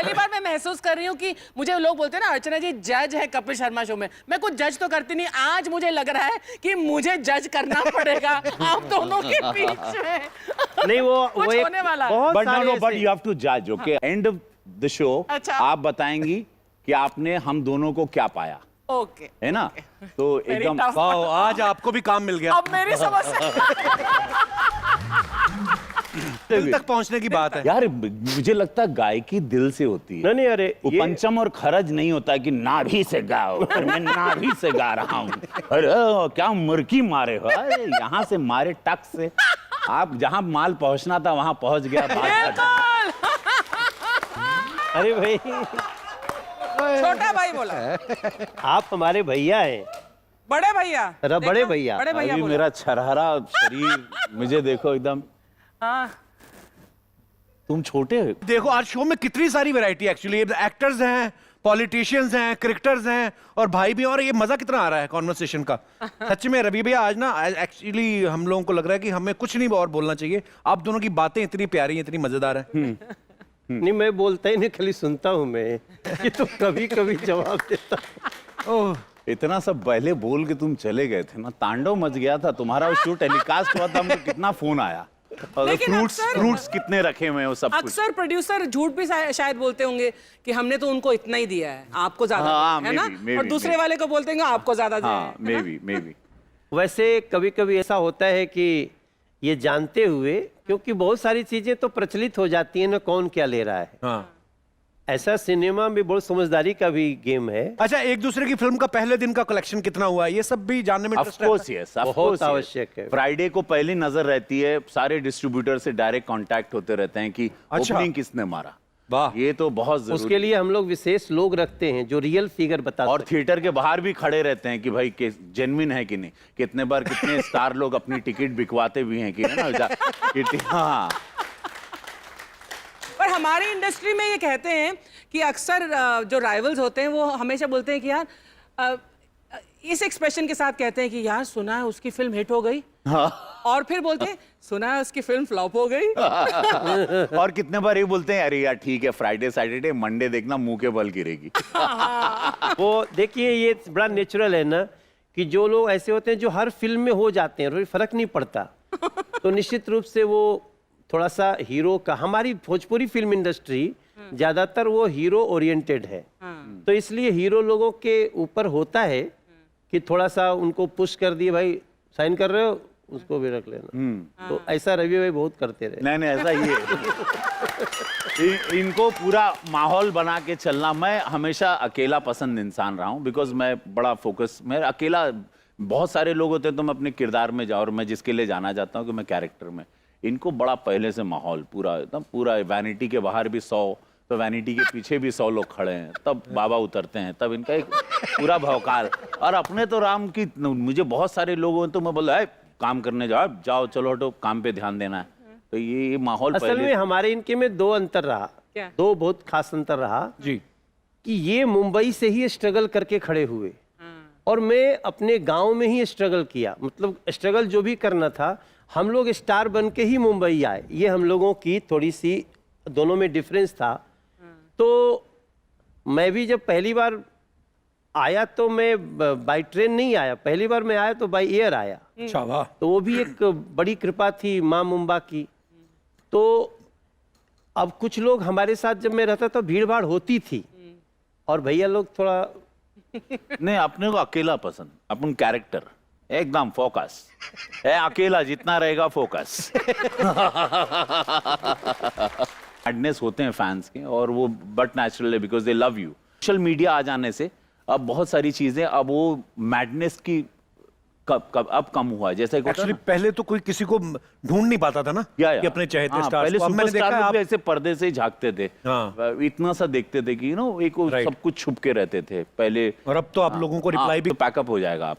पहली बार मैं महसूस कर रही हूँ कि मुझे लोग बोलते हैं ना अर्चना जी जज है कपिल शर्मा शो में, मैं कुछ जज तो करती नहीं, आज मुझे लग रहा है कि मुझे जज करना पड़ेगा आप दोनों के बीच में। नहीं वो कुछ होने वाला है। बट यू हैव टू जज, okay? End of the show आप बताएंगी कि आपने हम दोनों को क्या पाया, ओके है ना? तो एकदम आज आपको भी काम मिल गया। अब मेरी समस्या दिल तक पहुंचने की बात है यार। मुझे लगता है गायकी दिल से होती है। नहीं अरे वो पंचम और खरज नहीं होता है कि नाभि से गाओ और मैं नाभि से गा रहा हूँ। अरे क्या मुर्की मारे हो, अरे यहाँ से मारे टक से। आप जहाँ माल पहुँचना था वहाँ पहुँच गया। अरे भाई छोटा भाई बोला, आप हमारे भैया हैं। बड़े भैया। अरे बड़े भैया। बड़े भैया अभी बोला। मेरा छरहरा शरीर मुझे देखो एकदम। हाँ तुम छोटे हो। देखो आज शो में कितनी सारी वैरायटी एक्चुअली, एक्टर्स हैं, पॉलिटिशियंस हैं, क्रिकेटर्स हैं और भाई भी। और ये मजा कितना आ रहा है कॉन्वर्सेशन का। सच में रवि भैया आज ना एक्चुअली हम लोगों को लग रहा है कि हमें कुछ नहीं और बोलना चाहिए। आप दोनों की बातें इतनी प्यारी, इतनी मजेदार है। नहीं मैं बोलता ही नहीं, खाली सुनता हूँ मैं। ये तो कभी कभी जवाब देता। ओह इतना सब पहले बोल के तुम चले गए थे ना, तांडव मच गया था तुम्हारा। शो टेलीकास्ट हुआ था, हमको कितना फोन आया। लेकिन फ्रूट्स कितने रखे हुए हैं वो सब कुछ। अक्सर प्रोड्यूसर झूठ भी शायद बोलते होंगे कि हमने तो उनको इतना ही दिया है, आपको ज्यादा हाँ, है ना, maybe, और दूसरे वाले को बोलते हैं आपको ज्यादा दिया है। मे बी वैसे कभी कभी ऐसा होता है कि ये जानते हुए, क्योंकि बहुत सारी चीजें तो प्रचलित हो जाती हैं ना, कौन क्या ले रहा है। हाँ। ऐसा सिनेमा में बहुत समझदारी का भी गेम है। अच्छा, एक दूसरे की फिल्म का पहले दिन का कलेक्शन कितना हुआ है, ये सब भी जानने में ऑफ कोर्स यस, बहुत आवश्यक है। फ्राइडे को पहली नजर रहती है, सारे डिस्ट्रीब्यूटर से डायरेक्ट कांटेक्ट होते रहते हैं कि ओपनिंग किसने मारा। वाह, ये तो बहुत जरूरी। उसके लिए हम लोग विशेष लोग रखते हैं जो रियल फिगर बताते हैं। और थिएटर के बाहर भी खड़े रहते हैं कि भाई जेन्युइन है कि नहीं। कितने बार कितने स्टार लोग अपनी टिकट बिकवाते भी हैं कि है ना। हाँ, पर हमारी इंडस्ट्री में ये कहते हैं कि अक्सर जो राइवल्स होते हैं वो हमेशा बोलते हैं कि यार इस एक्सप्रेशन के साथ कहते हैं कि यार सुना है उसकी फिल्म हिट हो गई। हाँ। और फिर बोलते हैं सुना है उसकी फिल्म फ्लॉप हो गई। और कितने बार ये बोलते हैं अरे यार ठीक है, फ्राइडे सैटरडे मंडे देखना मुंह के बल गिरेगी। वो देखिए ये बड़ा नेचुरल है ना कि जो लोग ऐसे होते हैं जो हर फिल्म में हो जाते हैं, फर्क नहीं पड़ता। तो निश्चित रूप से वो थोड़ा सा हीरो का, हमारी भोजपुरी फिल्म इंडस्ट्री ज्यादातर वो हीरो ओरिएंटेड है। तो इसलिए हीरो लोगों के ऊपर होता है कि थोड़ा सा उनको पुश कर दिए, भाई साइन कर रहे हो उसको भी रख लेना। तो ऐसा रवि भाई बहुत करते रहे। नहीं ऐसा ही है। इनको पूरा माहौल बना के चलना। मैं हमेशा अकेला पसंद इंसान रहा हूँ, बिकॉज मैं बड़ा फोकस, मैं अकेला। बहुत सारे लोग होते हैं तो मैं अपने किरदार में जाऊँ, और मैं जिसके लिए जाना चाहता हूँ कि मैं कैरेक्टर में। इनको बड़ा पहले से माहौल पूरा एकदम पूरा, वैनिटी के बाहर भी 100 तो वैनिटी के पीछे भी 100 लोग खड़े हैं, तब बाबा उतरते हैं, तब इनका एक पूरा भौकाल। और अपने तो राम की, मुझे बहुत सारे लोग हैं तो मैं बोला काम करने जाओ चलो हटो, काम पे ध्यान देना है। तो ये माहौल असल में हमारे इनके में दो अंतर रहा। क्या? दो बहुत खास अंतर रहा जी कि ये मुंबई से ही स्ट्रगल करके खड़े हुए और मैं अपने गांव में ही स्ट्रगल किया। मतलब स्ट्रगल जो भी करना था, हम लोग स्टार बन के ही मुंबई आए। ये हम लोगों की थोड़ी सी दोनों में डिफरेंस था। तो मैं भी जब पहली बार आया तो मैं बाई ट्रेन नहीं आया, पहली बार मैं आया तो बाई एयर आया। अच्छा, वाह। तो वो भी एक बड़ी कृपा थी माँ मुंबा की। तो अब कुछ लोग हमारे साथ जब मैं रहता तो भीड़ भाड़ होती थी, और भैया लोग थोड़ा नहीं, अपने को अकेला पसंद, अपन कैरेक्टर एकदम फोकस है। अकेला जितना रहेगा फोकस। मैडनेस होते हैं फैंस के, और वो बट नेचुरल है because they love you. Social media आ जाने से अब बहुत सारी चीजें, अब वो मैडनेस की अब कम हुआ है। जैसे एक्चुअली पहले तो कोई किसी को ढूंढ नहीं पाता था ना कि अपने चहेते स्टार्स पहले को। अब मैंने देखा सुपरस्टार आप भी ऐसे पर्दे से ही झांकते थे। हाँ। इतना सा देखते थे कि एक सब कुछ छुप के रहते थे पहले। और अब तो आप लोगों को रिप्लाई भी पैकअप हो जाएगा।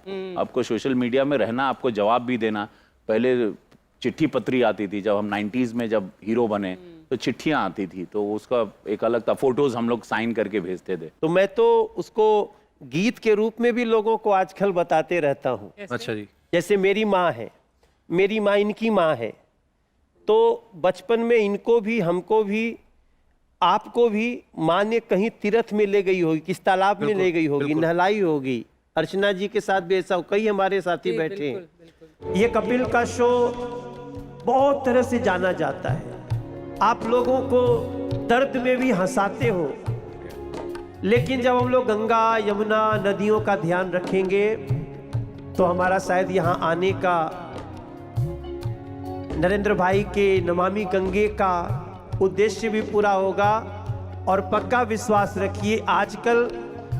आपको सोशल मीडिया में रहना, आपको जवाब भी देना। पहले चिट्ठी पत्री आती थी, जब हम 90s में जब हीरो बने तो चिट्ठियां आती थी, तो उसका एक अलग था। फोटोज हम लोग साइन करके भेजते थे। तो मैं तो उसको गीत के रूप में भी लोगों को आजकल बताते रहता हूँ। अच्छा जी। जैसे मेरी माँ है, मेरी माँ इनकी माँ है, तो बचपन में इनको भी हमको भी आपको भी माँ ने कहीं तीर्थ में ले गई होगी, किस तालाब में ले गई होगी, नहलाई होगी। अर्चना जी के साथ भी ऐसा, कई हमारे साथी बैठे हैं। ये कपिल का शो बहुत तरह से जाना जाता है। आप लोगों को दर्द में भी हंसाते हो, लेकिन जब हम लोग गंगा यमुना नदियों का ध्यान रखेंगे तो हमारा शायद यहाँ आने का, नरेंद्र भाई के नमामि गंगे का उद्देश्य भी पूरा होगा। और पक्का विश्वास रखिए, आजकल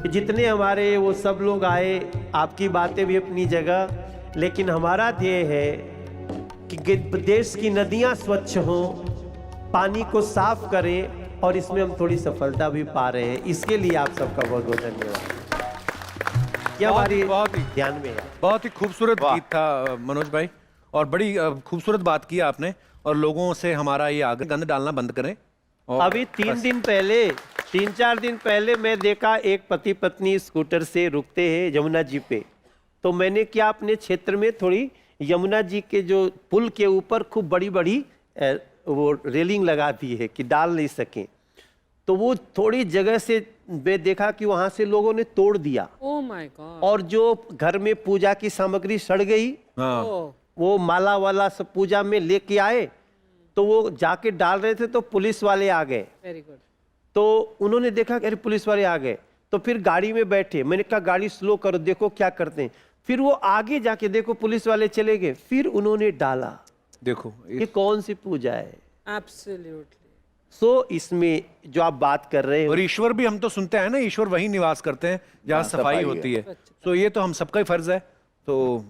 जितने हमारे वो सब लोग आए, आपकी बातें भी अपनी जगह, लेकिन हमारा ध्येय है कि देश की नदियां स्वच्छ हों, पानी को साफ करें, और इसमें हम थोड़ी सफलता भी पा रहे हैं। इसके लिए आप सबका बहुत बहुत धन्यवाद। ये हमारी बहुत ही ध्यान में है। बहुत ही खूबसूरत गीत था मनोज भाई, और बड़ी खूबसूरत बात की आपने। और लोगों से हमारा ये आगे गंद डालना बंद करें। और अभी 3-4 दिन पहले मैं देखा एक पति पत्नी स्कूटर से रुकते हैं यमुना जी पे, तो मैंने क्या अपने क्षेत्र में थोड़ी यमुना जी के जो पुल के ऊपर खूब बड़ी बड़ी वो रेलिंग लगा दी है कि डाल नहीं सकें, तो वो थोड़ी जगह से मैं देखा कि वहां से लोगों ने तोड़ दिया। Oh my God. और जो घर में पूजा की सामग्री सड़ गई, हाँ, वो माला वाला सब पूजा में लेके आए, तो वो जाके डाल रहे थे तो पुलिस वाले आ गए। Very good. तो उन्होंने देखा कि अरे पुलिस वाले आ गए, तो फिर गाड़ी में बैठे। मैंने कहा गाड़ी स्लो करो, देखो क्या करते हैं। फिर वो आगे जाके देखो पुलिस वाले चले गए, फिर उन्होंने डाला। देखो ये कौन सी पूजा है? एब्सोल्युटली। सो इसमें जो आप बात कर रहे हो, और ईश्वर भी हम तो सुनते हैं ना, ईश्वर वही निवास करते हैं जहाँ सफाई होती है। तो ये तो हम सबका ही फर्ज है, तो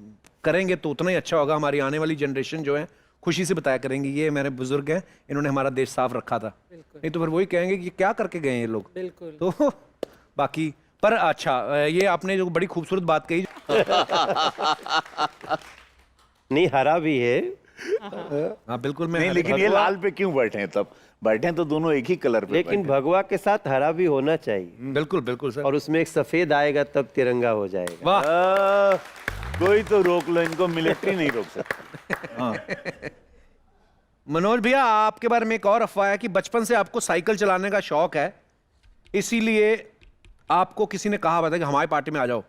करेंगे तो उतना ही अच्छा होगा। हमारी आने वाली जनरेशन जो है खुशी से बताया करेंगे ये मेरे बुजुर्ग हैं, इन्होंने हमारा देश साफ रखा था। नहीं तो फिर वही कहेंगे कि क्या करके गए ये लोग। बिल्कुल। तो बाकी पर अच्छा, ये आपने जो बड़ी खूबसूरत बात कही। नहीं हरा भी है। हाँ बिल्कुल। मैं नहीं, लेकिन ये लाल पे क्यों बैठे हैं? तब बैठे हैं तो दोनों एक ही कलर पे लेकिन बैठे भगवा के साथ हरा भी होना चाहिए, बिल्कुल बिल्कुल सर। और उसमें एक सफेद आएगा तब तिरंगा हो जाएगा। वाह, हैं। कोई तो रोक लो इनको, मिलिट्री नहीं रोक सकती। मनोज भैया आपके बारे में एक और अफवाह है कि बचपन से आपको साइकिल चलाने का शौक है, इसीलिए आपको किसी ने कहा हुआ था कि हमारी पार्टी में आ जाओ।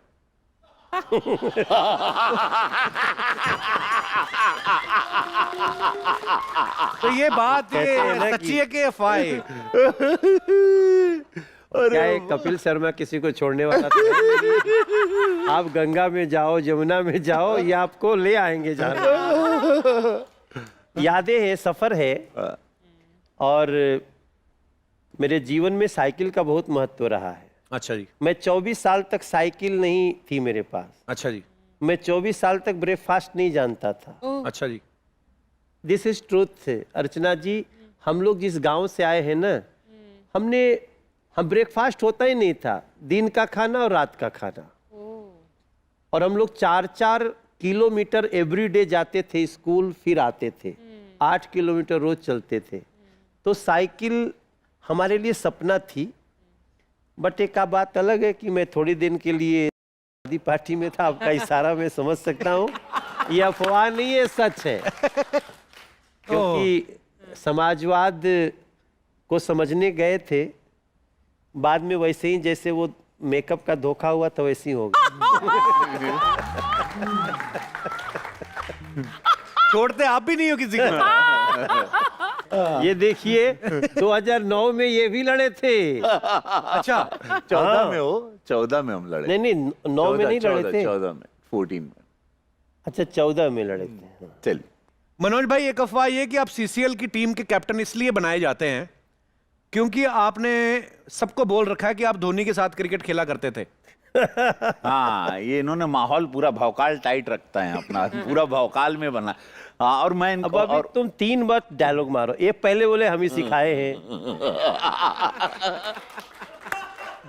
तो ये बात कहते हैं ना सच्ची है कि अफवाह है? क्या है, कपिल शर्मा किसी को छोड़ने वाला था नहीं। आप गंगा में जाओ, यमुना में जाओ, ये आपको ले आएंगे जाना। यादें हैं, सफर है, और मेरे जीवन में साइकिल का बहुत महत्व रहा है। अच्छा जी। मैं 24 साल तक साइकिल नहीं थी मेरे पास। अच्छा जी। मैं 24 साल तक ब्रेकफास्ट नहीं जानता था। अच्छा जी। This is truth. Archana ji, हम लोग जिस गांव से आए हैं ना, हम ब्रेकफास्ट होता ही नहीं था, दिन का खाना और रात का खाना। और हम लोग 4-4 किलोमीटर एवरीडे जाते थे स्कूल, फिर आते थे। 8 किलोमीटर रोज चलते थे। तो साइकिल हमारे लिए सपना थी। बट एक बात अलग है कि मैं थोड़ी दिन के लिए शादी पार्टी में था। आपका इशारा मैं समझ सकता हूँ, ये अफवाह नहीं है, सच है। क्योंकि समाजवाद को समझने गए थे, बाद में वैसे ही जैसे वो मेकअप का धोखा हुआ था वैसे ही हो गया। छोड़ते आप भी नहीं हो किसी को। ये देखिए 2009 में ये भी लड़े थे। अच्छा, 14 में हो, 14 में हम लड़े। नहीं 9 में नहीं लड़े थे। 14 में, 14 में। अच्छा 14 में लड़े थे। चलिए मनोज भाई, एक अफवाह ये कि आप सीसीएल की टीम के कैप्टन इसलिए बनाए जाते हैं क्योंकि आपने सबको बोल रखा है कि आप धोनी के साथ क्रिकेट खेला करते थे। हाँ, ये इन्होंने माहौल पूरा भौकाल टाइट रखता है अपना, पूरा भौकाल में बना। हाँ, और मैं अब इनको अभी तुम 3 बार डायलॉग मारो। ये पहले बोले हम ही सिखाए हैं।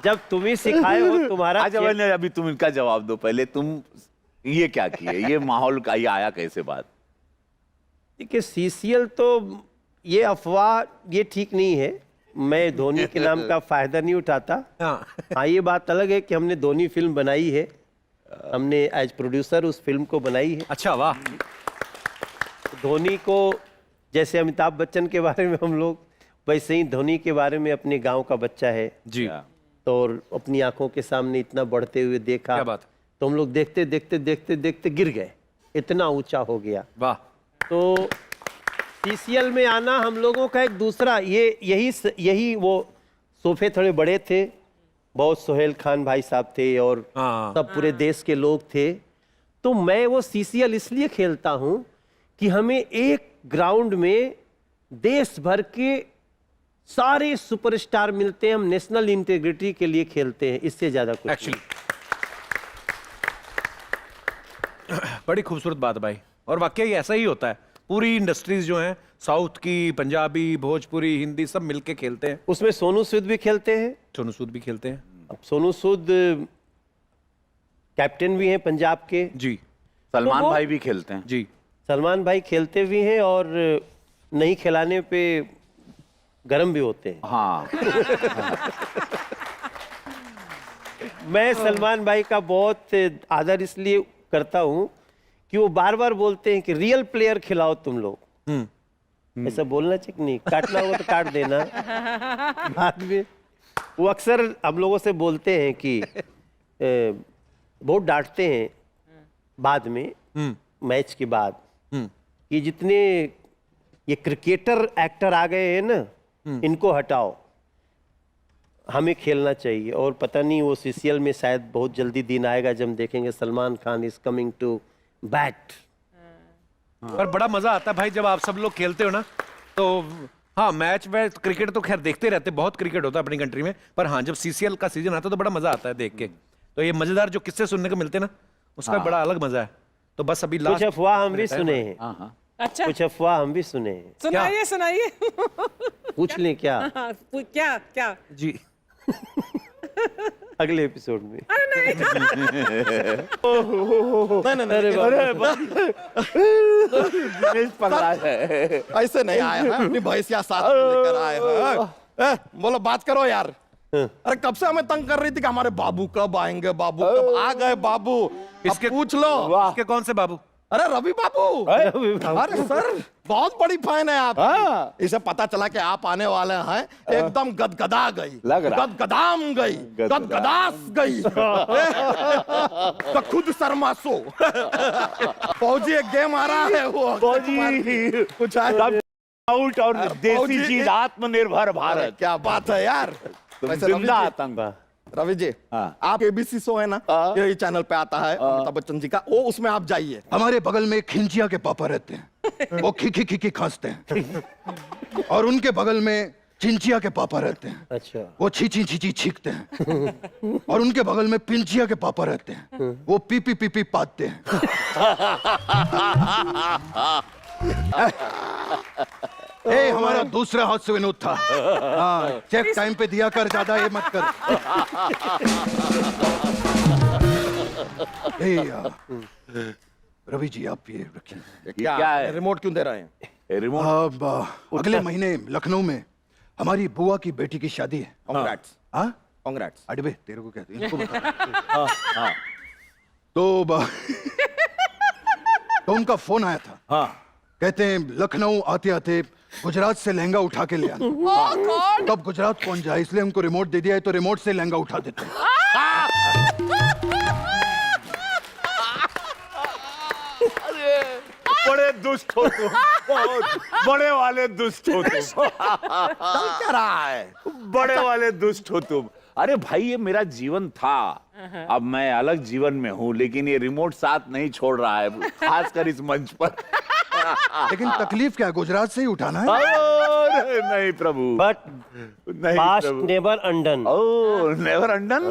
जब तुम ही सिखाए हो, तुम्हारा अच्छा मैंने अभी तुम इनका जवाब दो पहले। तुम ये क्या किए? ये माहौल का ये आया कैसे बात? देखिए सीसीएल तो ये अफवाह ये ठीक नहीं है। मैं धोनी के नाम का फायदा नहीं उठाता। हाँ, ये बात अलग है कि हमने धोनी फिल्म बनाई है, हमने एज प्रोड्यूसर उस फिल्म को बनाई है। अच्छा, वाह। धोनी को जैसे अमिताभ बच्चन के बारे में हम लोग वैसे ही धोनी के बारे में अपने गांव का बच्चा है जी तो और अपनी आंखों के सामने इतना बढ़ते हुए देखा। क्या बात। तो हम लोग देखते देखते देखते देखते गिर गए, इतना ऊंचा हो गया। वाह। तो सीसीएल में आना हम लोगों का एक दूसरा यही वो सोफे थोड़े बड़े थे, बहुत सोहेल खान भाई साहब थे और हाँ। सब पूरे देश के लोग थे। तो मैं वो सीसीएल इसलिए खेलता हूं कि हमें एक ग्राउंड में देश भर के सारे सुपरस्टार मिलते हैं, हम नेशनल इंटीग्रिटी के लिए खेलते हैं, इससे ज्यादा कुछ एक्चुअली बड़ी खूबसूरत बात है भाई, और वाकई ऐसा ही होता है। पूरी इंडस्ट्रीज जो हैं, साउथ की, पंजाबी, भोजपुरी, हिंदी, सब मिलके खेलते हैं। उसमें सोनू सूद भी खेलते हैं। सोनू सूद भी खेलते हैं। अब सोनू सूद कैप्टन भी हैं पंजाब के। जी सलमान तो वो- भाई भी खेलते हैं। जी। सलमान भाई खेलते भी हैं और नहीं खिलाने पे गर्म भी होते हैं। हाँ मैं सलमान भाई का बहुत आदर इसलिए करता हूं कि वो बार बार बोलते हैं कि रियल प्लेयर खिलाओ तुम लोग। ऐसा बोलना चाहिए कि नहीं, काटना होगा तो काट देना। बाद में वो अक्सर हम लोगों से बोलते हैं कि बहुत डांटते हैं बाद में मैच के बाद कि जितने ये क्रिकेटर एक्टर आ गए हैं ना, इनको हटाओ, हमें खेलना चाहिए। और पता नहीं वो सीसीएल में शायद बहुत जल्दी दिन आएगा जब हम देखेंगे Salman Khan is coming to bat. पर बड़ा मजा आता है भाई जब आप सब लोग खेलते हो ना। तो हाँ, मैच वैच क्रिकेट तो खैर देखते रहते, बहुत क्रिकेट होता है अपनी कंट्री में, पर हाँ जब सीसीएल का सीजन आता है तो बड़ा मजा आता है देख के। तो ये मजेदार जो किस्से सुनने को मिलते हैं ना, उसका बड़ा अलग मजा है। तो बस अभी कुछ लास्ट अफवाह हम भी सुने हैं। हाँ हाँ अच्छा, कुछ अफवाह हम भी सुने हैं। सुनाइए सुनाइए। पूछ लें क्या हाँ, क्या क्या? जी। अगले एपिसोड में? अरे नहीं। ऐसे नहीं आया है, अपनी भैंसिया साथ में लेकर आए हैं। बोलो बात करो यार। अरे कब से हमें तंग कर रही थी कि हमारे बाबू कब आएंगे, बाबू कब आ गए बाबू। इसके पूछ लो। इसके कौन से बाबू? अरे रवि बाबू। अरे सर बहुत बड़ी फैन है आप। इसे पता चला कि आप आने वाले हैं, एकदम गदगदा गई, लग रहा। गदगदाम गई, गदगदास गई। तो खुद शर्मा सो। फौजी एक गेम आ रहा है वो। फौजी कुछ है आउट और देसी फौजी- चीज आत्मनिर्भर अरे भारत। क्या बात है यार। वैसे रवि जिंदा जी- आतंक। रवि जी, हाँ। आप एबीसी शो है ना, यही चैनल पे आता है अमिताभ बच्चन जी का, वो उसमें आप जाइए। हमारे बगल में खिंचिया के पापा रहते हैं, वो खी खी खांसते हैं। और उनके बगल में चिंचिया के पापा रहते हैं, अच्छा, वो छी छी छी छी छींकते हैं। और उनके बगल में पिंचिया के पापा रहते हैं, वो पी पी पी पी पाते हैं। ए हमारा दूसरा हाथ से विनोद था। हाँ, चेक टाइम पे दिया कर, ज्यादा ये मत कर। ए यार, रवि जी आप ये रखिए। क्या है? रिमोट क्यों दे रहे हैं? रिमोट अब अगले महीने लखनऊ में हमारी बुआ की बेटी की शादी है। कांग्रेट्स, हाँ कांग्रेट्स। अडबे तेरे को कहते हैं, इनको बता। तो तो उनका फोन आया था। हाँ कहते हैं लखनऊ आते आते गुजरात से लहंगा उठा के ले आना। ओह गॉड। तब गुजरात पहुंच जाए, इसलिए उनको रिमोट दे दिया है, तो रिमोट से लहंगा उठा देते हैं। बड़े दुष्ट हो तुम, बहुत बड़े वाले दुष्ट हो तुम। चल क्या रहा है? बड़े वाले दुष्ट हो तुम। अरे भाई ये मेरा जीवन था, अब मैं अलग जीवन में हूँ, लेकिन ये रिमोट साथ नहीं छोड़ रहा है, खासकर इस मंच पर। लेकिन तकलीफ क्या है, गुजरात से ही उठाना है। अरे नहीं प्रभु, बट नहीं पास्ट प्रभु। Never undone. Oh never undone.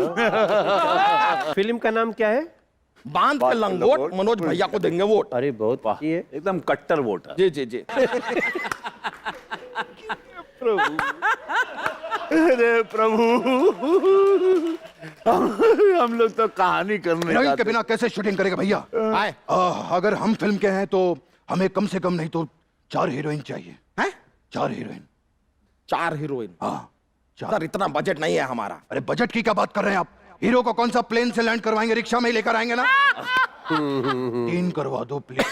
Film का नाम क्या है? बांध के लंगोट, मनोज भैया को देंगे वोट। अरे बहुत वाह, अच्छी है। एकदम कट्टर वोटर। जी जी जी। अरे प्रभु, हम लोग तो कहानी करने हीरोइन के जाते। बिना कैसे शूटिंग करेगा भैया? आए अगर हम फिल्म के हैं तो हमें कम से कम नहीं तो 4 हीरोइन चाहिए। हैं? 4 हीरोइन। 4 हीरोइन। हाँ 4। सर इतना बजट नहीं है हमारा। अरे बजट की क्या बात कर रहे हैं आप? हीरो को कौन सा प्लेन से लैंड करवाएंगे, रिक्शा में ही लेकर आएंगे ना। 3 करवा दो प्लीज।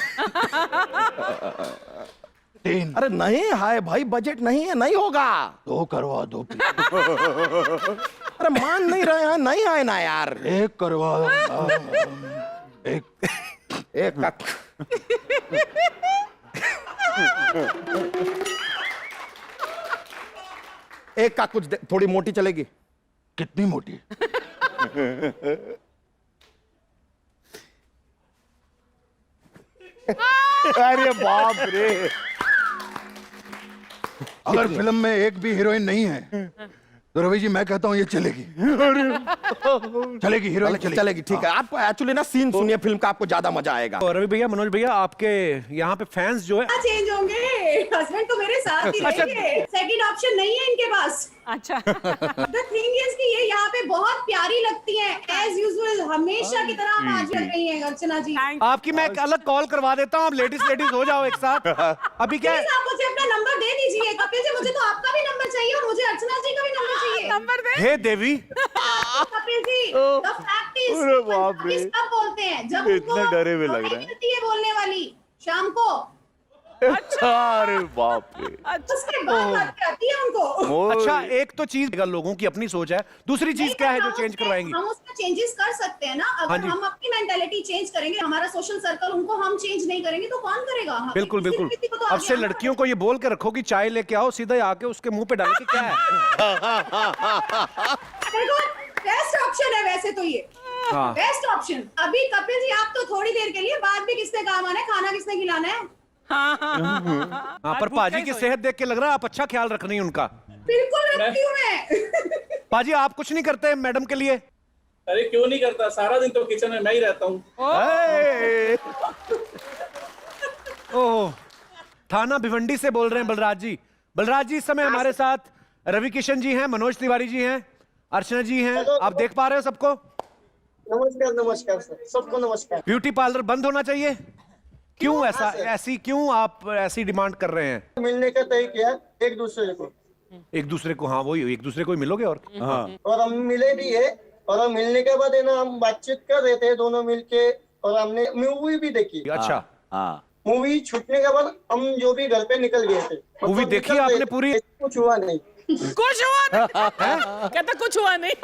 3 अरे नहीं है भाई, बजट नहीं है, नहीं होगा। 2 करवा दो अरे मान नहीं रहे हैं, नहीं है ना यार। 1 करवा एक एक का एक का कुछ थोड़ी मोटी चलेगी। कितनी मोटी? अरे बाप रे। अगर फिल्म में एक भी हीरोइन नहीं है तो रवि जी मैं कहता हूँ ये चलेगी। चलेगी, हीरोइन चलेगी। चलेगी, ठीक है। आप एक्चुअली ना सीन सुनिए फिल्म का, आपको ज्यादा मजा आएगा। और रवि भैया, मनोज भैया, आपके यहाँ पे फैंस जो है चेंज होंगे, हस्बैंड तो मेरे साथ ही रहेंगे, सेकंड ऑप्शन नहीं है इनके पास। अच्छा द थिंग इज कि ये यहाँ पे बहुत प्यारी लगती हैं, एज यूजुअल हमेशा की तरह आप आज लग रही हैं अर्चना जी। आपकी मैं एक अलग कॉल करवा देता हूँ, आप लेडीज हो जाओ एक साथ। अभी क्या है? प्लीज आप मुझे अपना नंबर दे दीजिए कपिल जी, मुझे तो आपका भी नंबर चाहिए और मुझे अर्चना जी का भी नंबर चाहिए। नंबर दे। हे देवी, Kapil ji, the fact is अरे बाप रे। सब बोलते हैं जब इतने उनको डरे हुए लग मौका रहे हैं। मिलती है बोलने वाली शाम को, अरे बाप रे। उसके बाद बात आती है उनको। अच्छा एक तो चीज लोगों की अपनी सोच है, दूसरी चीज क्या है जो चेंज करवाएंगी? हम उसमें चेंजेस कर सकते हैं ना, हाँ अगर जी। हम अपनी मेंटालिटी चेंज करेंगे, हमारा सोशल सर्कल, उनको हम चेंज नहीं करेंगे तो कौन करेगा? हम बिल्कुल किसी बिल्कुल। किसी को तो अब आगे से आना लड़कियों को ये बोल के रखो कि चाय लेके आओ, सीधा ही आके उसके मुंह पे डाल के क्या है। देखो बेस्ट ऑप्शन है वैसे तो ये, हाँ। Best option. अभी कपिल जी आप तो थोड़ी देर के लिए, बाद भी किसने काम आना है, खाना किसने खिलाना है? हाँ, पर पाजी की सेहत देख के लग रहा है आप अच्छा ख्याल रख रही हैं उनका। बिल्कुल रखती हूँ मैं। पाजी आप कुछ नहीं करते मैडम के लिए? अरे क्यों नहीं करता, सारा दिन तो किचन में मैं ही रहता हूँ। ओह, थाना भिवंडी से बोल रहे हैं बलराज जी। बलराज जी इस समय हमारे साथ रवि किशन जी हैं, मनोज तिवारी जी हैं, अर्चना जी हैं। आप देख पा रहे हो सबको? नमस्कार नमस्कार सर, सबको नमस्कार। ब्यूटी पार्लर बंद होना चाहिए? क्यों ऐसा, ऐसी क्यों आप ऐसी डिमांड कर रहे हैं? मिलने का तय किया एक दूसरे को, एक दूसरे को, हाँ वही, एक दूसरे को ही मिलोगे और हाँ। और हम मिले भी है, और हम मिलने के बाद है ना हम बातचीत कर रहे थे दोनों मिलके, और हमने मूवी भी देखी। अच्छा, हाँ। मूवी छूटने के बाद हम जो भी घर पे निकल गए थे। मूवी मतलब देखी निकल आपने गए, पूरी? कुछ हुआ नहीं। कुछ हुआ नहीं। कहता कुछ हुआ नहीं।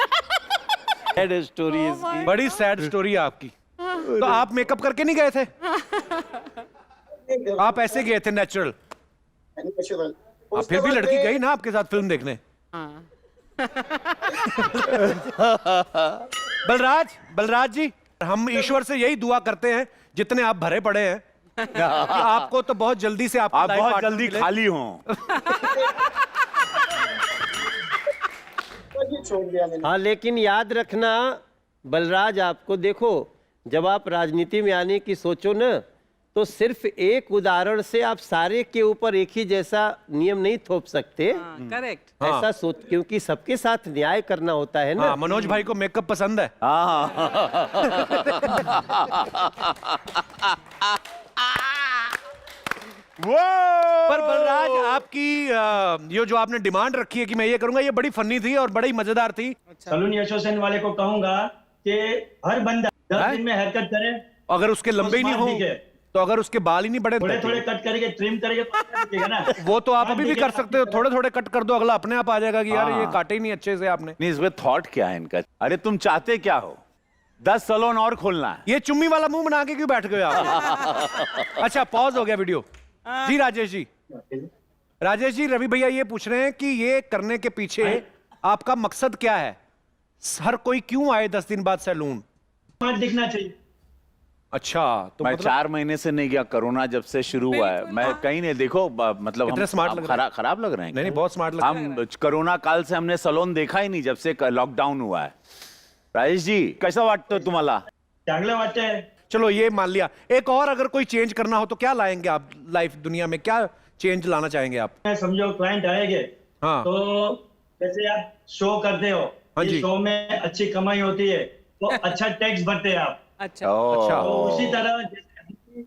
सैड स्टोरी इसकी। बड़ी सैड स्टोरी है आपकी। तो आप मेकअप करके नहीं गए थे? आप ऐसे गए थे नेचुरल? नेचुरल। फिर भी लड़की गई ना आपके साथ फिल्म देखने। बलराज जी, हम ईश्वर से यही दुआ करते हैं, जितने आप भरे पड़े हैं, कि आपको तो बहुत जल्दी से आप बहुत जल्दी खाली हों। छोड़ दिया मैंने। हाँ, लेकिन याद रखना बलराज, आपको देखो, जब आप राजनीति में आने की सोचो ना, तो सिर्फ एक उदाहरण से आप सारे के ऊपर एक ही जैसा नियम नहीं थोप सकते। करेक्ट। ऐसा सोच, क्योंकि सबके साथ न्याय करना होता है ना। हाँ, मनोज भाई को मेकअप पसंद है। पर बलराज, आपकी ये जो आपने डिमांड रखी है कि मैं ये करूंगा, ये बड़ी फनी थी और बड़ी मजेदार थी। सलून एसोसिएशन वाले को कहूंगा कि हर बंदा 10 दिन में हेयरकट करे। अगर उसके लंबे ही नहीं हो, तो अगर उसके बाल ही नहीं बड़े, थोड़े थोड़े कट करके ट्रिम करेंगे तो अच्छा दिखेगा ना। वो तो आप अभी भी कर सकते हो, थोड़े थोड़े कट कर दो, अगला अपने आप आ जाएगा कि यार ये काटे ही नहीं अच्छे से आपने। नहीं, इसमें थॉट क्या है इनका? अरे तुम चाहते क्या हो? 10 सैलून और खोलना है? ये चुम्मी वाला मुंह बना के क्यों बैठ गए आप? अच्छा, पॉज हो गया वीडियो जी। राजेश जी, रवि भैया ये पूछ रहे हैं कि ये करने के पीछे आपका मकसद क्या है? हर कोई क्यों आए 10 दिन बाद सैलून? स्मार्ट दिखना चाहिए। अच्छा, तो मैं मतलब 4 महीने से नहीं गया, कोरोना जब से शुरू हुआ है। मैं कहीं नहीं, देखो मतलब कितने स्मार्ट लग रहे हैं। खराब लग रहे हैं। नहीं, बहुत स्मार्ट लग रहे हैं। हम कोरोना काल से हमने सैलून देखा ही नहीं, जब से लॉकडाउन हुआ है। राजेश जी, कैसा वाटतं तुम्हाला? चांगलं वाटतंय। चलो ये मान लिया, एक और अगर कोई चेंज करना हो तो क्या लाएंगे आप लाइफ दुनिया में? क्या चेंज लाना चाहेंगे आप? समझो क्लाइंट आएंगे, हाँ, तो जैसे आप शो करते हो, हाँ जी। शो में अच्छी कमाई होती है तो अच्छा टैक्स भरते हैं आप। अच्छा। अच्छा। तो उसी तरह जैसे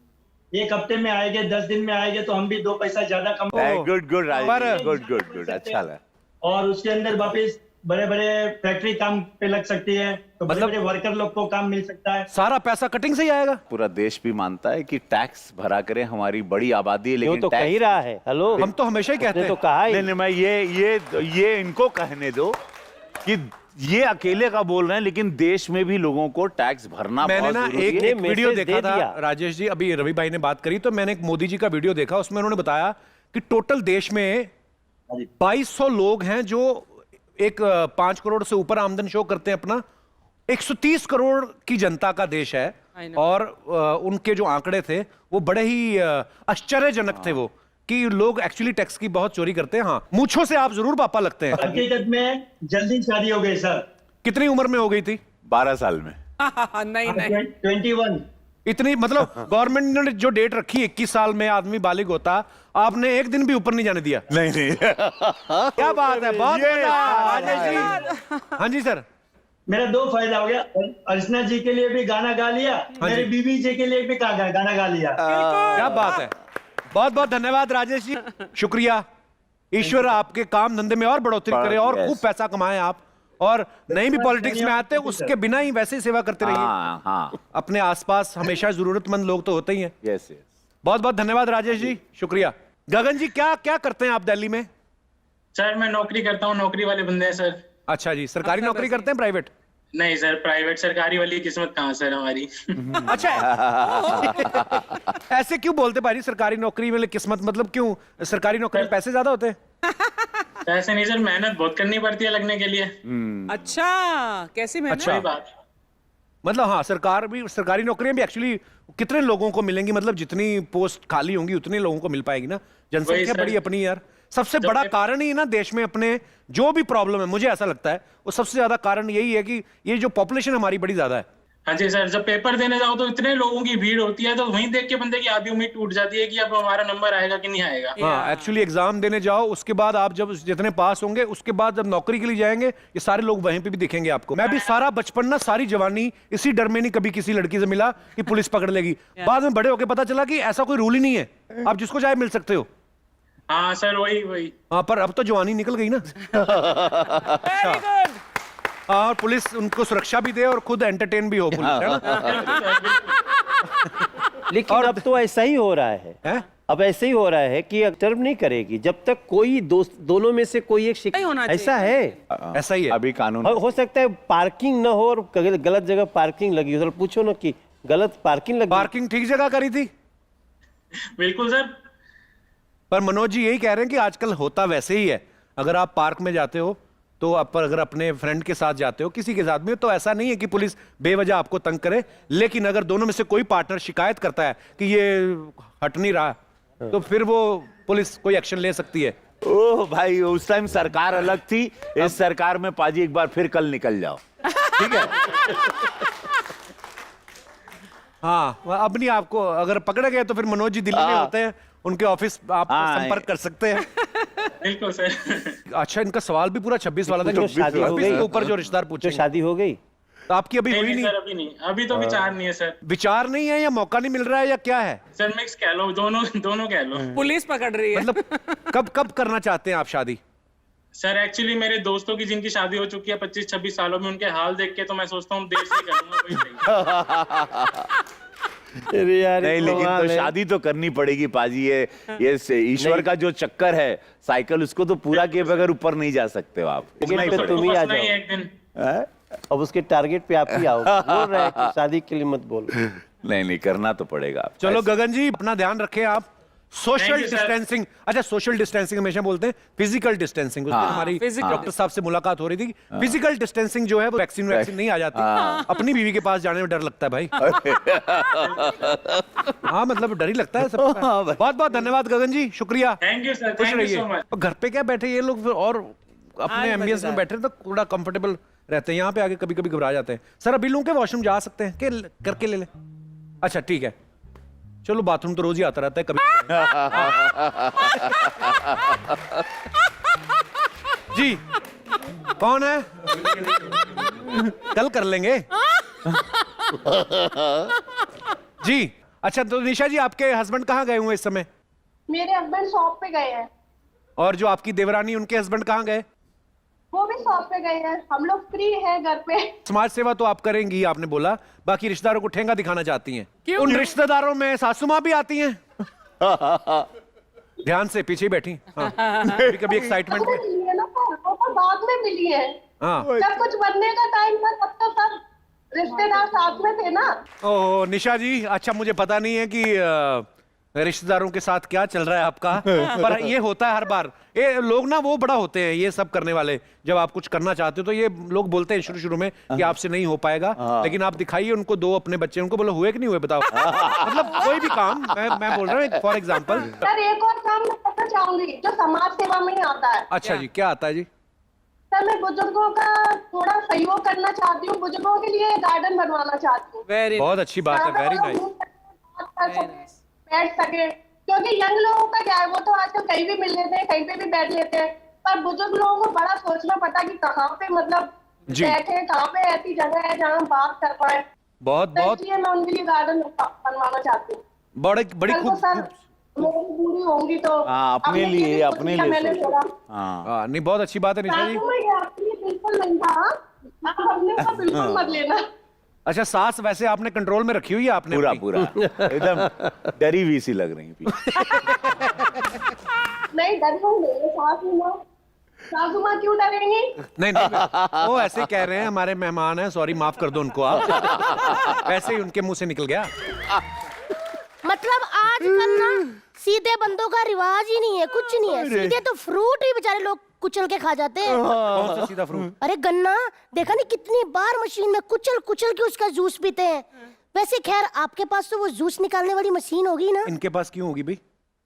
1 हफ्ते में आएंगे, 10 दिन में आएंगे, तो हम भी 2 पैसा ज्यादा कमाएंगे। गुड राजेश, गुड अच्छा लगा। और उसके अंदर वापिस बड़े बड़े फैक्ट्री काम पे लग सकती है, तो बड़े मतलब- बड़े वर्कर लोग को काम मिल सकता है। सारा पैसा कटिंग से ही आएगा? पूरा देश भी मानता है कि टैक्स भरा करें, हमारी बड़ी आबादी है, वो लेकिन तो कह ही रहा है। हेलो, हम तो हमेशा ही कहते ने तो हैं। कहा ही। नहीं नहीं, मैं ये इनको कहने दो कि ये अकेले का बोल रहे हैं, लेकिन देश में भी लोगों को टैक्स भरना मैंने बहुत ना जरूरी एक है। वीडियो मैसेज देखा दे था दिया। राजेश जी, अभी रवि भाई ने बात करी तो मैंने एक मोदी जी का वीडियो देखा, उसमें उन्होंने बताया कि टोटल देश में 2200 लोग हैं जो एक 5 करोड़ से ऊपर आमदन शो करते हैं अपना। 130 करोड़ की जनता का देश है I know. और उनके जो आंकड़े थे वो बड़े ही आश्चर्यजनक थे, वो कि लोग एक्चुअली टैक्स की बहुत चोरी करते हैं। हाँ, मूंछों से आप जरूर पापा लगते हैं। हकीकत में जल्दी शादी हो गई सर। कितनी उम्र में हो गई थी? 12 साल में। नहीं नहीं 21। इतनी मतलब गवर्नमेंट ने जो डेट रखी 21 साल में आदमी बालिग होता, आपने एक दिन भी ऊपर नहीं जाने दिया। नहीं नहीं क्या बात है, बहुत मजा आया, राजेश जी। हाँ जी सर। मेरा 2 फायदा हो गया, अर्चना जी के लिए भी गाना गा लिया, मेरी बीबी जी के लिए भी गाना गा लिया। क्या बात है, बहुत बहुत धन्यवाद राजेश जी, शुक्रिया। ईश्वर आपके काम धंधे में और बढ़ोतरी करे और खूब पैसा कमाए आप, और नहीं भी पॉलिटिक्स में आते उसके बिना ही वैसे ही सेवा करते रहिए। हाँ हाँ, अपने आसपास हमेशा जरूरतमंद लोग तो होते ही हैं। Yes yes. बहुत बहुत धन्यवाद राजेश जी, शुक्रिया। गगन जी, क्या क्या करते हैं आप दिल्ली में? सर मैं नौकरी करता हूँ, नौकरी वाले बंदे हैं सर। अच्छा जी, सरकारी नौकरी करते हैं प्राइवेट? नहीं सर, प्राइवेट सरकारी वाली किस्मत कहाँ सर हमारी। अच्छा ऐसे क्यों बोलते भाई, सरकारी नौकरी में किस्मत मतलब क्यों? सरकारी नौकरी में पैसे ज्यादा होते हैं? ऐसे नहीं सर, मेहनत बहुत करनी पड़ती है लगने के लिए। अच्छा कैसी मेहनत? अच्छा। वही बात। मतलब हाँ, सरकारी नौकरियां भी एक्चुअली कितने लोगों को मिलेंगी? मतलब जितनी पोस्ट खाली होंगी उतने लोगों को मिल पाएगी ना। जनसंख्या सर। बड़ी अपनी यार। सबसे बड़ा कारण ही ना देश में अपने जो भी प्रॉब्लम है, मुझे ऐसा लगता है वो सबसे ज्यादा कारण यही है कि ये जो पॉपुलेशन हमारी बड़ी ज्यादा है। हाँ जी सर, जब पेपर देने जाओ तो इतने लोगों की भीड़ होती है, तो वहीं देख के बंदे की आधी उम्मीद टूट जाती है कि अब हमारा नंबर आएगा कि नहीं आएगा। हाँ, एक्चुअली एग्जाम देने जाओ, उसके बाद आप जब जितने पास होंगे उसके बाद जब नौकरी के लिए जाएंगे ये सारे लोग वहीं पे भी दिखेंगे आपको। मैं भी सारा बचपन ना, सारी जवानी इसी डर में नहीं कभी किसी लड़की से मिला कि पुलिस पकड़ लेगी। बाद में बड़े होके पता चला कि ऐसा कोई रूल ही नहीं है, आप जिसको चाहे मिल सकते हो। हाँ सर, वही। हाँ, पर अब तो जवानी निकल गई ना। Very good. और पुलिस उनको सुरक्षा भी दे और खुद एंटरटेन भी हो पुलिस, है ना? लेकिन अब तो ऐसा ही हो रहा है। हैं? अब ऐसे ही हो रहा है कि टर्म नहीं करेगी जब तक कोई दोनों में से कोई एक नहीं होना ऐसा है। ऐसा ही है। अभी कानून हो सकता है पार्किंग ना हो और गलत जगह पार्किंग लगी हो, तो पूछो ना कि गलत पार्किंग लगी। पार्किंग ठीक जगह करी थी? बिल्कुल सर। पर मनोज जी यही कह रहे हैं कि आजकल होता वैसे ही है। अगर आप पार्क में जाते हो तो आप अगर अपने फ्रेंड के साथ जाते हो, किसी के साथ भी, तो ऐसा नहीं है कि पुलिस बेवजह आपको तंग करे। लेकिन अगर दोनों में से कोई पार्टनर शिकायत करता है कि ये हट नहीं रहा, तो फिर वो पुलिस कोई एक्शन ले सकती है। ओह भाई, उस टाइम सरकार अलग थी, इस सरकार में पाजी एक बार फिर कल निकल जाओ, ठीक है? हाँ, अब नहीं, आपको अगर पकड़े गए तो फिर मनोज जी दिल्ली में होते हैं, उनके ऑफिस आप हाँ, संपर्क कर सकते हैं। बिल्कुल सर। अच्छा, इनका सवाल भी पूरा 26 वाला था। तो शादी हो 26 गई। के ऊपर जो रिश्तेदार जो पूछे, शादी हो गई तो आपकी अभी हुई नहीं नहीं? सर, अभी नहीं, अभी तो विचार नहीं है सर। विचार नहीं है या मौका नहीं मिल रहा है या क्या है? सर मिक्स कह लो, दोनों कह लो। पुलिस पकड़ रही है। मतलब कब करना चाहते हैं आप शादी? सर एक्चुअली मेरे दोस्तों की जिनकी शादी हो चुकी है 25-26 सालों में, उनके हाल देख के तो मैं सोचता हूँ देश ही करूंगा, वही सही। अरे यार, नहीं, लेकिन तो कमाल है। शादी तो करनी पड़ेगी पाजी। ये ईश्वर का जो चक्कर है साइकिल, उसको तो पूरा किए बगैर ऊपर नहीं जा सकते हो आप। लेकिन तो तो तुम ही आ फंसना ही जाओ। है एक दिन। हैं? अब उसके टारगेट पे आप ही आओ। बोल रहे हैं कि शादी के लिए मत बोलो। नहीं, करना तो पड़ेगा। चलो गगन जी, अपना ध्यान रखें आप। Social Thank you, sir. Distancing, अच्छा सोशल डिस्टेंसिंग हमेशा बोलते हैं, फिजिकल डिस्टेंसिंग। उस दिन हमारी physical डॉक्टर साहब से मुलाकात हो रही थी। फिजिकल डिस्टेंसिंग जो है वो वैक्सीन नहीं आ जाती। अपनी बीवी के पास जाने में डर लगता है भाई। हाँ, मतलब डर ही लगता है सबको। बहुत बहुत धन्यवाद गगन जी, शुक्रिया। थैंक यू सर, खुश थैंक यू सो रहिए। मच। और घर पे क्या बैठे ये लोग फिर, और अपने एम्बियंस में बैठे तो थोड़ा कंफर्टेबल रहते हैं। यहाँ पे आके कभी कभी घबरा जाते हैं। सर अभी लूं के वॉशरूम जा सकते हैं के करके ले ले? अच्छा ठीक है, चलो बाथरूम तो रोज ही आता रहता है कभी। जी कौन है? कल कर लेंगे। जी अच्छा, तो निशा जी आपके हस्बैंड कहाँ गए हुए इस समय? मेरे हस्बैंड शॉप पे गए हैं। और जो आपकी देवरानी, उनके हस्बैंड कहाँ गए? वो भी शॉप पे गए हैं, हम लोग फ्री है घर पे। समाज सेवा तो आप करेंगी, आपने बोला, बाकी रिश्तेदारों को ठेंगा दिखाना चाहती हैं। क्यों? उन रिश्तेदारों में सासू माँ भी आती हैं। ध्यान से पीछे ही बैठी। हाँ। कभी कभी एक्साइटमेंट में। मिली है ना सर, वो तो बाद में मिली है। हाँ। जब कुछ बनने का टाइम था तब तो सब रिश्तेदार साथ में थे ना। ओह निशा जी, अच्छा मुझे पता नहीं है कि रिश्तेदारों के साथ क्या चल रहा है आपका, पर ये होता है हर बार। ये लोग ना वो बड़ा होते हैं ये सब करने वाले। जब आप कुछ करना चाहते हो तो ये लोग बोलते हैं शुरू शुरू में कि आपसे नहीं हो पाएगा, लेकिन आप दिखाइए उनको दो अपने बच्चे, उनको बोलो हुए कि नहीं हुए बताओ। मतलब कोई भी काम, मैं बोल रहा हूँ फॉर एग्जाम्पल। सर एक और काम मैं करना चाहूंगी जो समाज सेवा में ही आता है। अच्छा जी, क्या आता है जी? सर मैं बुजुर्गों का थोड़ा सहयोग करना चाहती हूँ, बुजुर्गों के लिए गार्डन बनवाना चाहती हूँ। वेरी बहुत अच्छी बात है, वेरी नाइस। बैठ सके, क्योंकि यंग लोगों का क्या है, वो तो आजकल कहीं भी मिल लेते हैं, कहीं पे भी बैठ लेते हैं, पर बुजुर्ग लोगों को बड़ा सोचना पड़ता है कि कहाँ पे मतलब जी। बैठे, कहाँ पे ऐसी जगह है जहाँ हम बात कर पाए। बहुत तो बहुत इसलिए मैं उनके लिए गार्डन बनवाना चाहती हूँ। बड़ी कल को सर मेरी पूरी होंगी तो हाँ, अपने लिए, अपने लिए मैंने सोचो। थोड़ा हाँ, नहीं, बहुत अच्छी बात है निशा जी। सासू में गया, आपके लिए बिल्कुल नहीं था, आप अपने का बिल्कुल मत लेना। अच्छा, सास वैसे आपने कंट्रोल में रखी हुई है आपने पूरा अपनी? पूरा एकदम डरी हुई सी लग रही है। नहीं डरूंगी, सासू माँ क्यों डरेंगी? नहीं नहीं, वो ऐसे कह रहे हैं, हमारे मेहमान हैं, सॉरी माफ कर दो उनको आप। वैसे ही उनके मुंह से निकल गया। मतलब आजकल ना सीधे बंदों का रिवाज ही नहीं है, कुछ नहीं है। सीधे तो फ्रूट भी बेचारे लोग कुचल के खा जाते हैं। कौन सा सीधा फ्रूट? अरे गन्ना देखा नहीं कितनी बार मशीन में कुचल कुचल के उसका जूस पीते हैं। वैसे खैर आपके पास तो वो जूस निकालने वाली मशीन होगी ना? इनके पास क्यों होगी भाई?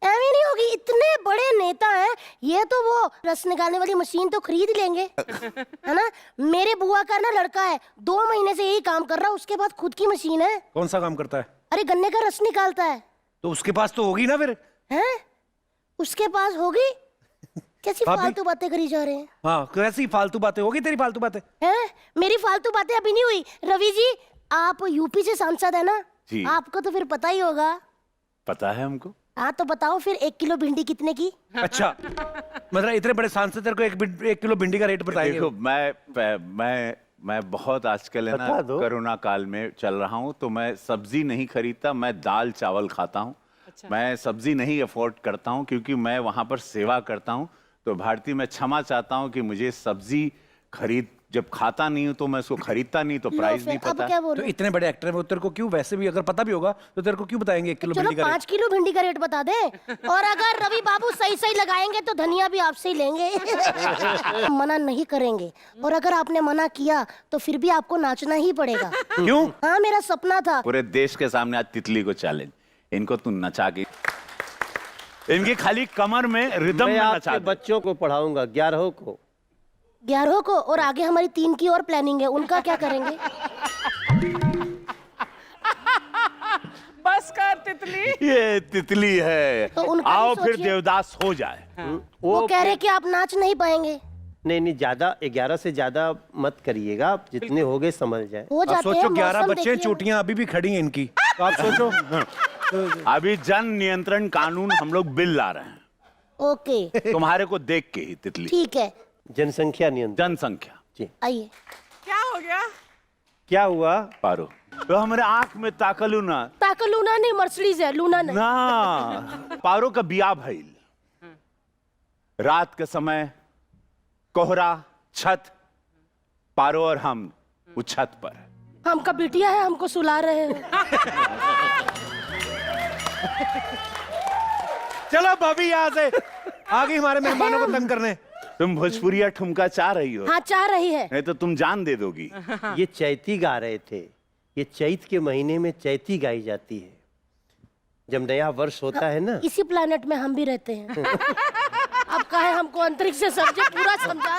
ऐवी नहीं होगी, इतने बड़े नेता हैं ये, तो वो रस निकालने वाली मशीन तो खरीद लेंगे। है ना? मेरे बुआ का ना लड़का है, 2 महीने से यही काम कर रहा है, उसके बाद खुद की मशीन है। कौन सा काम करता है? अरे गन्ने का रस निकालता है। तो उसके पास तो होगी ना फिर? हैं? उसके पास होगी? कैसी भाभी? फालतू बातें करी जा रहे हैं। हाँ, कैसी फालतू बातें होगी तेरी? फालतू बातें हैं? मेरी फालतू बातें अभी नहीं हुई। रवि जी आप यूपी से सांसद है ना? जी। आपको तो फिर पता ही होगा। पता है हमको। हाँ तो बताओ फिर 1 किलो भिंडी कितने की? अच्छा, मतलब इतने बड़े सांसद तेरे को 1 किलो भिंडी का रेट बताएंगे? देखो मैं बहुत आजकल है ना, बता दो। कोरोना काल में चल रहा हूँ, तो मैं सब्जी नहीं खरीदता, मैं दाल चावल खाता हूँ। मैं सब्जी नहीं अफोर्ड करता हूँ क्योंकि मैं वहां पर सेवा करता हूँ। तो भारती, मैं क्षमा चाहता हूँ कि मुझे सब्जी खरीद, जब खाता नहीं हूँ तो मैं उसको खरीदता नहीं, तो प्राइस नहीं अब पता। क्या तो बोलूं? इतने बड़े एक्टर हैं वो, तेरे को क्यों, वैसे भी अगर पता भी होगा तो तेरे को क्यों बताएंगे 1 किलो चलो भिंडी का 5 रेट? किलो भिंडी का रेट बता दे। और अगर रवि बाबू सही सही लगाएंगे तो धनिया भी आपसे ही लेंगे। मना नहीं करेंगे, और अगर आपने मना किया तो फिर भी आपको नाचना ही पड़ेगा। क्यों? हाँ मेरा सपना था। पूरे देश के सामने आज तितली को चैलेंज, इनको तू नचा के, इनकी खाली कमर में रिदम मैं में आपके नचा दे। बच्चों को पढ़ाऊंगा 11 को। 11 को, और आगे हमारी 3 की और प्लानिंग है, उनका क्या करेंगे? बस कर तितली। ये तितली है, तो उनका भी आओ फिर सोचिए। देवदास हो जाए। वो कह रहे कि आप नाच नहीं पाएंगे। नहीं, ज्यादा 11 से ज्यादा मत करिएगा, आप जितने हो गए समझ जाए। हो आप जाते हैं। सोचो 11 मौसम बच्चे हैं, देखिए। चोटियां अभी भी खड़ी हैं इनकी, तो आप सोचो। अभी जन नियंत्रण कानून हम लोग बिल ला रहे हैं, ओके तुम्हारे को देख के ही तितली। ठीक है, जनसंख्या नियंत्रण। जनसंख्या आइए। क्या हो गया? क्या हुआ? पारो तो हमारे आंख में ताकलू ना ताकि लूना नहीं, मर्सिडीज है, लूना नहीं। ना। पारो का बिया भइल, रात के समय कोहरा, छत, पारो और हम वो छत पर। हमका बिटिया है, हमको सुला रहे हो। चलो भाभी यहाँ से आगे हमारे मेहमानों को तंग करने। तुम भोजपुरिया ठुमका चाह रही हो? हाँ चाह रही है। नहीं तो तुम जान दे दोगी। ये चैती गा रहे थे। ये चैत के महीने में चैती गाई जाती है, जब नया वर्ष होता है ना। इसी प्लेनेट में हम भी रहते हैं। अब कहे हमको अंतरिक्ष से सब्जेक्ट पूरा समझा